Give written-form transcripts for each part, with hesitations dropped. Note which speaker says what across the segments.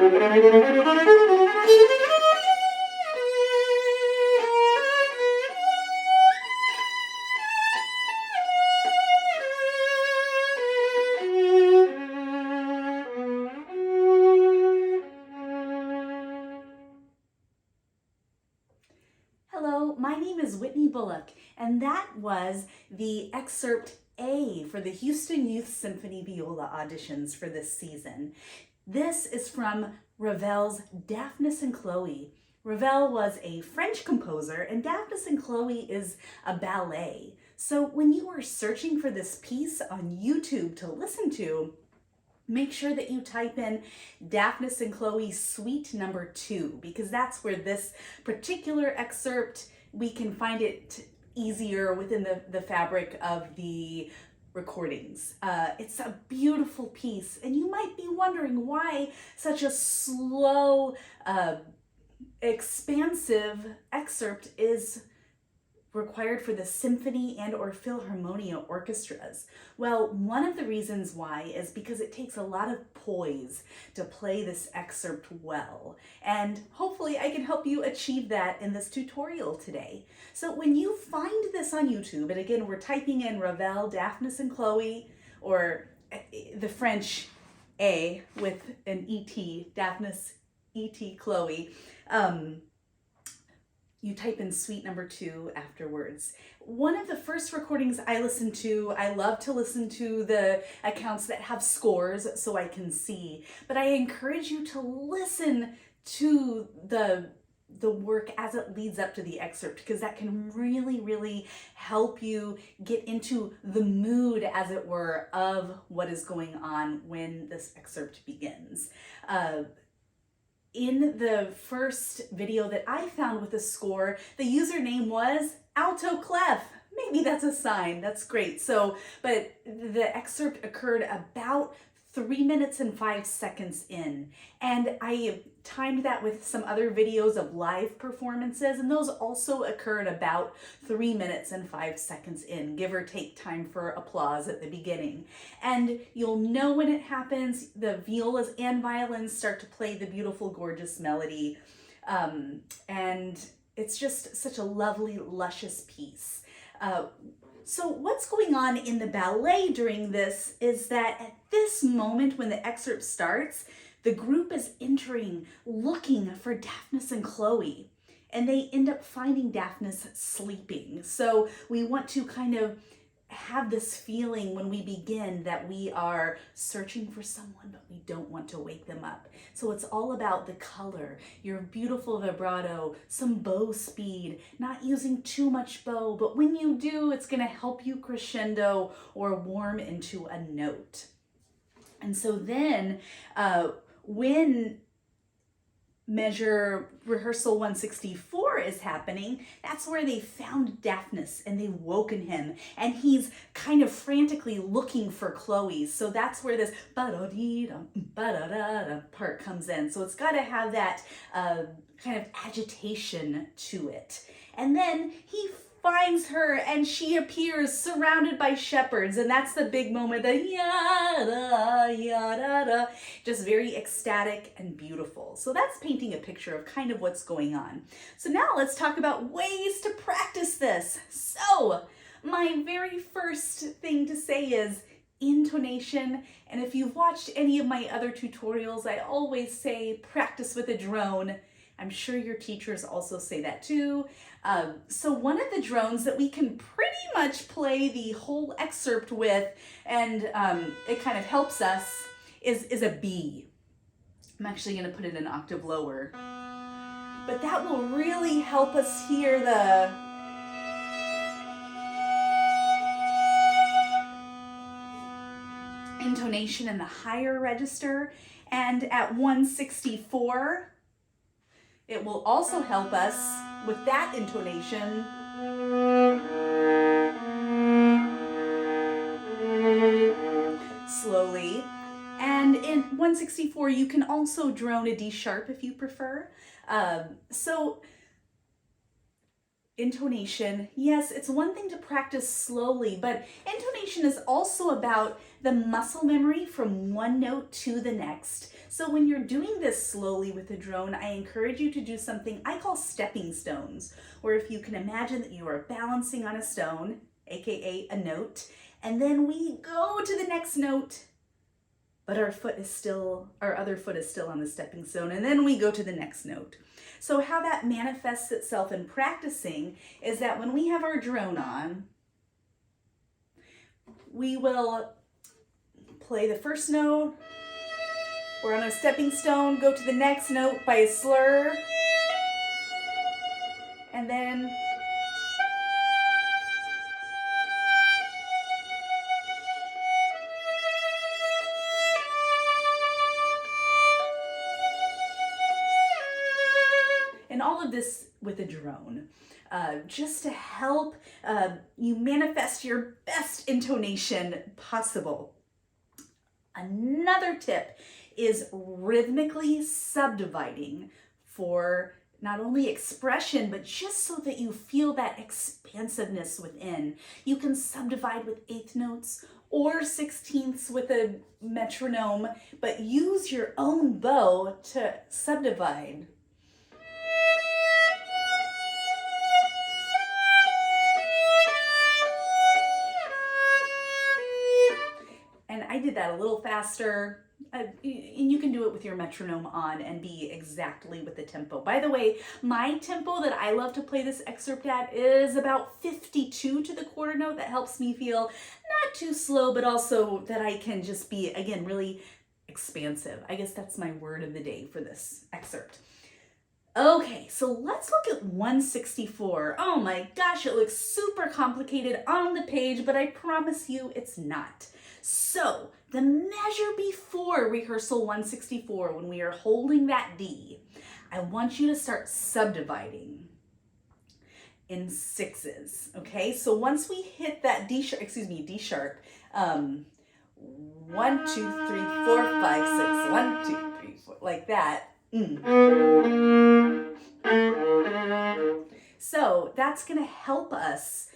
Speaker 1: Hello, my name is Whitney Bullock, and that was the Excerpt A for the Houston Youth Symphony Viola auditions for this season. This is from Ravel's Daphnis and Chloe. Ravel was a French composer, and Daphnis and Chloe is a ballet. So when you are searching for this piece on YouTube to listen to, make sure that you type in Daphnis and Chloe Suite number 2, because that's where this particular excerpt, we can find it easier within the fabric of the recordings. It's a beautiful piece, and you might be wondering why such a slow, expansive excerpt is required for the symphony and or philharmonia orchestras. Well, one of the reasons why is because it takes a lot of poise to play this excerpt well, and hopefully I can help you achieve that in this tutorial today. So when you find this on YouTube, and again we're typing in Ravel Daphnis and Chloe, or the French A with an E-T, Daphnis E-T Chloe, you type in Suite number 2 afterwards. One of the first recordings I listened to, I love to listen to the accounts that have scores so I can see, but I encourage you to listen to the work as it leads up to the excerpt, because that can really help you get into the mood, as it were, of what is going on when this excerpt begins. In the first video that I found with a score, the username was Alto Clef. Maybe that's a sign, that's great. So, but the excerpt occurred about 3 minutes and 5 seconds in. And I timed that with some other videos of live performances, and those also occurred about 3 minutes and 5 seconds in, give or take time for applause at the beginning. And you'll know when it happens, the violas and violins start to play the beautiful, gorgeous melody. And it's just such a lovely, luscious piece. So what's going on in the ballet during this is that at this moment when the excerpt starts, the group is entering looking for Daphnis and Chloe, and they end up finding Daphnis sleeping. So we want to kind of have this feeling when we begin that we are searching for someone, but we don't want to wake them up. So it's all about the color, your beautiful vibrato, some bow speed, not using too much bow, but when you do, it's going to help you crescendo or warm into a note. And so then when measure rehearsal 164 is happening, that's where they found Daphnis and they woken him, and he's kind of frantically looking for Chloe. So that's where this ba-da-dee-dum, part comes in. So it's got to have that kind of agitation to it. And then he finds her and she appears surrounded by shepherds, and that's the big moment, the yada yada, just very ecstatic and beautiful. So that's painting a picture of kind of what's going on. So now let's talk about ways to practice this. So my very first thing to say is intonation. And if you've watched any of my other tutorials, I always say practice with a drone. I'm sure your teachers also say that too. So one of the drones that we can pretty much play the whole excerpt with, and it kind of helps us, is a B. I'm actually going to put it an octave lower. But that will really help us hear the intonation in the higher register. And at 164, it will also help us with that intonation slowly. And in 164, you can also drone a D sharp if you prefer. So intonation, yes, it's one thing to practice slowly, but intonation is also about the muscle memory from one note to the next. So when you're doing this slowly with the drone, I encourage you to do something I call stepping stones, where if you can imagine that you are balancing on a stone, aka a note, and then we go to the next note, but our other foot is still on the stepping stone, and then we go to the next note. So how that manifests itself in practicing is that when we have our drone on, we will play the first note, we're on a stepping stone, go to the next note by a slur, and then and all of this with a drone, just to help you manifest your best intonation possible. Another tip is rhythmically subdividing for not only expression, but just so that you feel that expansiveness within. You can subdivide with eighth notes or sixteenths with a metronome, but use your own bow to subdivide. And I did that a little faster. And you can do it with your metronome on and be exactly with the tempo. By the way, my tempo that I love to play this excerpt at is about 52 to the quarter note. That helps me feel not too slow, but also that I can just be, again, really expansive. I guess that's my word of the day for this excerpt. Okay, so let's look at 164. Oh my gosh, it looks super complicated on the page, but I promise you it's not. So the measure before rehearsal 164, when we are holding that D, I want you to start subdividing in sixes, okay? So once we hit that D sharp, 1, 2, 3, 4, 5, 6, 1, 2, 3, 4, like that. So that's gonna help us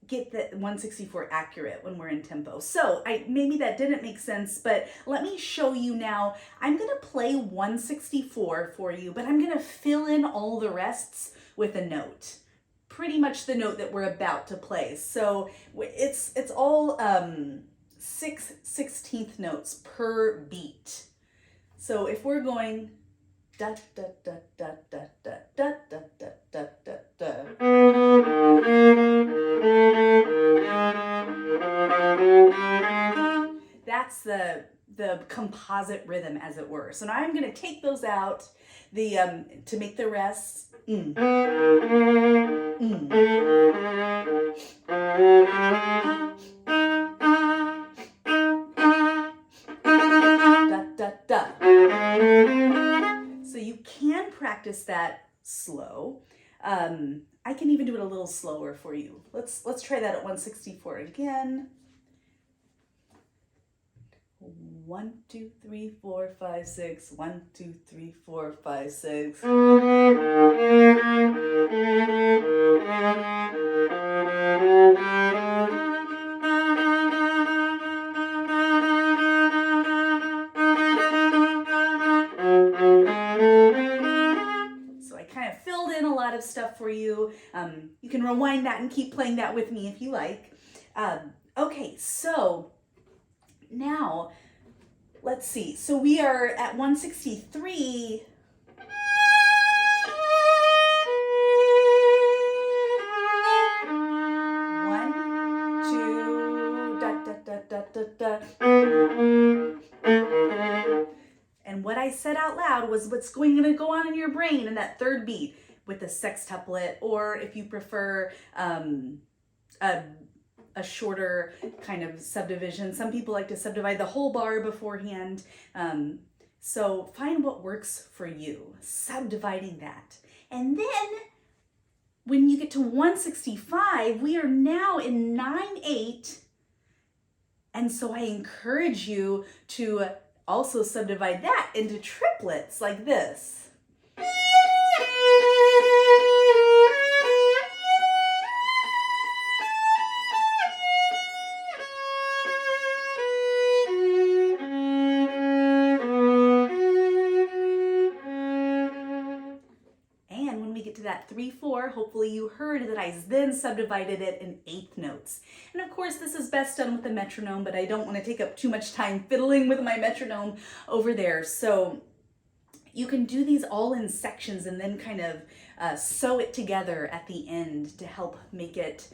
Speaker 1: get the 164 accurate when we're in tempo. So maybe that didn't make sense, but let me show you now. I'm gonna play 164 for you, but I'm gonna fill in all the rests with a note. Pretty much the note that we're about to play. So it's all 6 16th notes per beat. So if we're going da da da da da da da da da da da. That's the composite rhythm, as it were. So now I'm going to take those out to make the rests. Da da da. So you can practice that slow. I can even do it a little slower for you. Let's try that at 164 again. 1, 2, 3, 4, 5, 6. 1, 2, 3, 4, 5, 6. Of stuff for you. You can rewind that and keep playing that with me if you like. Okay, so now let's see. So we are at 163. One, two, da da da da da da. And what I said out loud was what's going to go on in your brain in that third beat, with the sextuplet, or if you prefer a shorter kind of subdivision. Some people like to subdivide the whole bar beforehand. So find what works for you, subdividing that. And then when you get to 165, we are now in 9/8. And so I encourage you to also subdivide that into triplets like this. that 3/4, hopefully you heard that I then subdivided it in eighth notes. And of course, this is best done with the metronome, but I don't want to take up too much time fiddling with my metronome over there. So you can do these all in sections and then kind of sew it together at the end to help make it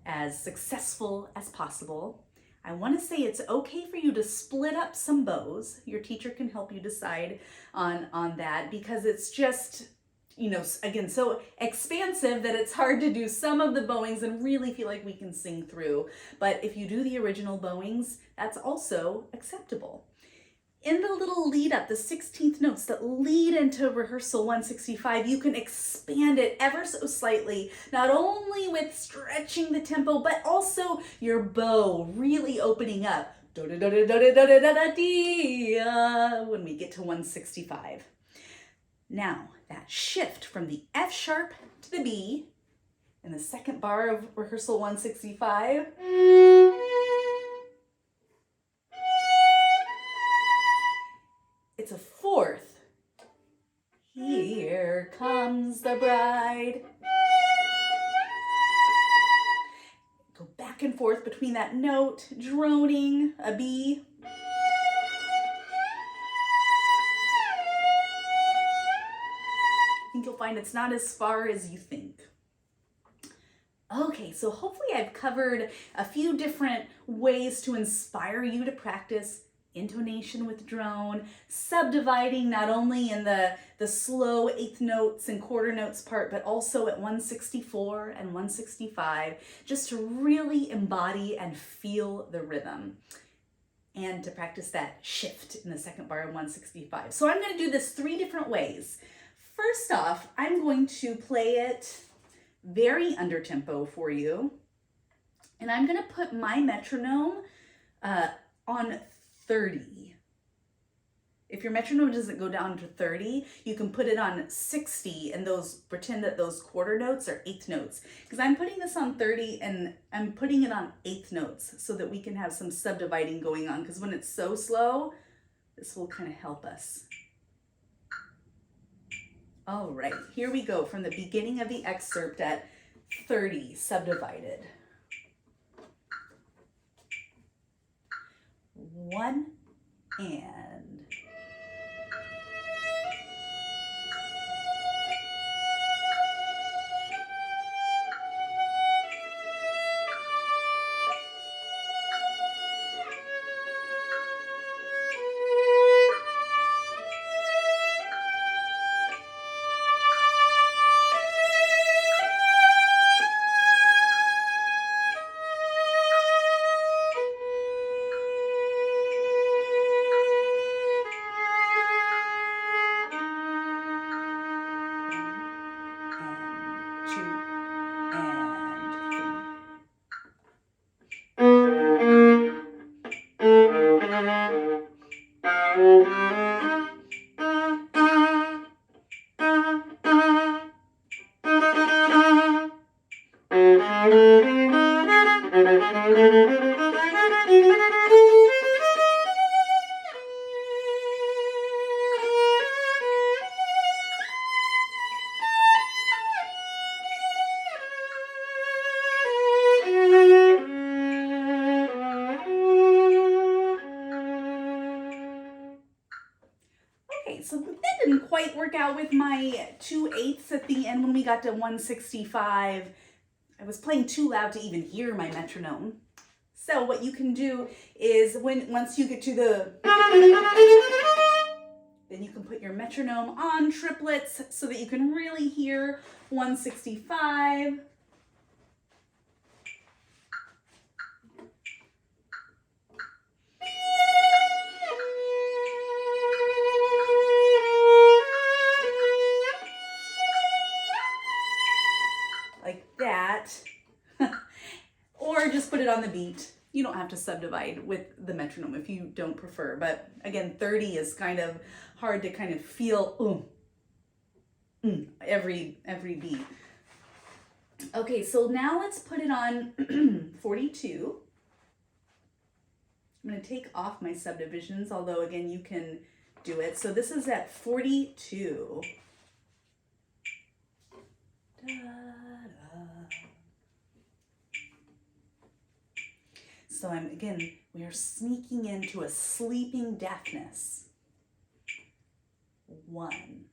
Speaker 1: as successful as possible. I want to say it's okay for you to split up some bows. Your teacher can help you decide on that, because it's just, you know, again, so expansive that it's hard to do some of the bowings and really feel like we can sing through. But if you do the original bowings, that's also acceptable. In the little lead up, the 16th notes that lead into rehearsal 165, you can expand it ever so slightly, not only with stretching the tempo, but also your bow really opening up. When we get to 165. Now, that shift from the F sharp to the B in the second bar of rehearsal 165. It's a fourth. Here comes the bride. Go back and forth between that note, droning, a B. I think you'll find it's not as far as you think. Okay, so hopefully I've covered a few different ways to inspire you to practice intonation with drone, subdividing not only in the slow eighth notes and quarter notes part, but also at 164 and 165, just to really embody and feel the rhythm and to practice that shift in the second bar of 165. So I'm going to do this 3 different ways. First off, I'm going to play it very under tempo for you, and I'm going to put my metronome on 30. If your metronome doesn't go down to 30, you can put it on 60 and pretend that those quarter notes are eighth notes. Because I'm putting this on 30 and I'm putting it on eighth notes so that we can have some subdividing going on. Because when it's so slow, this will kind of help us. All right, here we go from the beginning of the excerpt at 30, subdivided. 1 and. So that didn't quite work out with my 2/8 at the end when we got to 165. I was playing too loud to even hear my metronome. So what you can do is once you get to then you can put your metronome on triplets so that you can really hear 165. Or just put it on the beat. You don't have to subdivide with the metronome if you don't prefer. But again, 30 is kind of hard to kind of feel every beat. Okay, so now let's put it on 42. I'm going to take off my subdivisions, although again, you can do it. So this is at 42. So we are sneaking into a sleeping deafness. 1.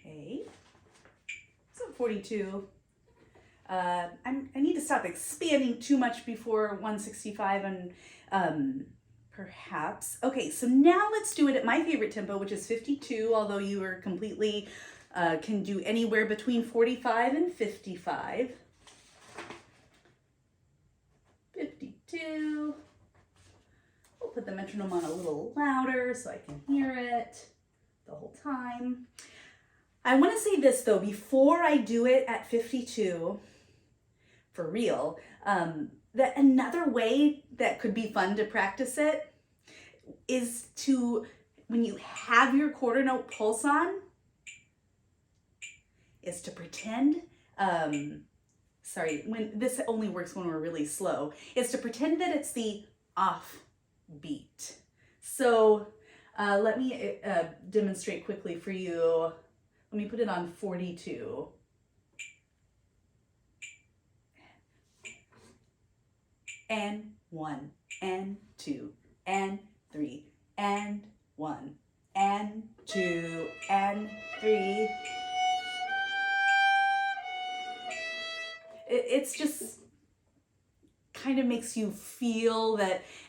Speaker 1: Okay. So 42. I need to stop expanding too much before 165 and perhaps. Okay, so now let's do it at my favorite tempo, which is 52, although you are completely, can do anywhere between 45 and 55. 52. We'll put the metronome on a little louder so I can hear it the whole time. I want to say this though, before I do it at 52, for real, that another way that could be fun to practice it is to, when you have your quarter note pulse on, is to pretend, when this only works when we're really slow, is to pretend that it's the off beat. So let me demonstrate quickly for you. Let me put it on 42. And 1, and 2, and 3, and 1, and 2, and 3. It's just kind of makes you feel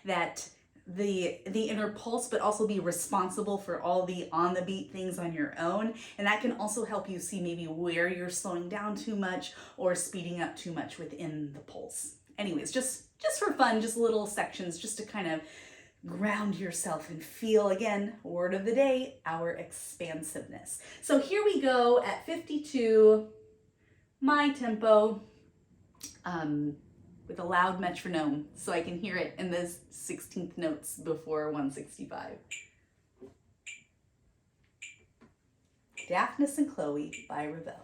Speaker 1: that the inner pulse, but also be responsible for all the on the beat things on your own. And that can also help you see maybe where you're slowing down too much or speeding up too much within the pulse. Anyways, just for fun, just little sections, just to kind of ground yourself and feel, again, word of the day, our expansiveness. So here we go at 52, my tempo, with a loud metronome so I can hear it in the 16th notes before 165. Daphnis and Chloe by Ravel.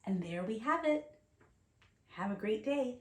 Speaker 1: And there we have it. Have a great day.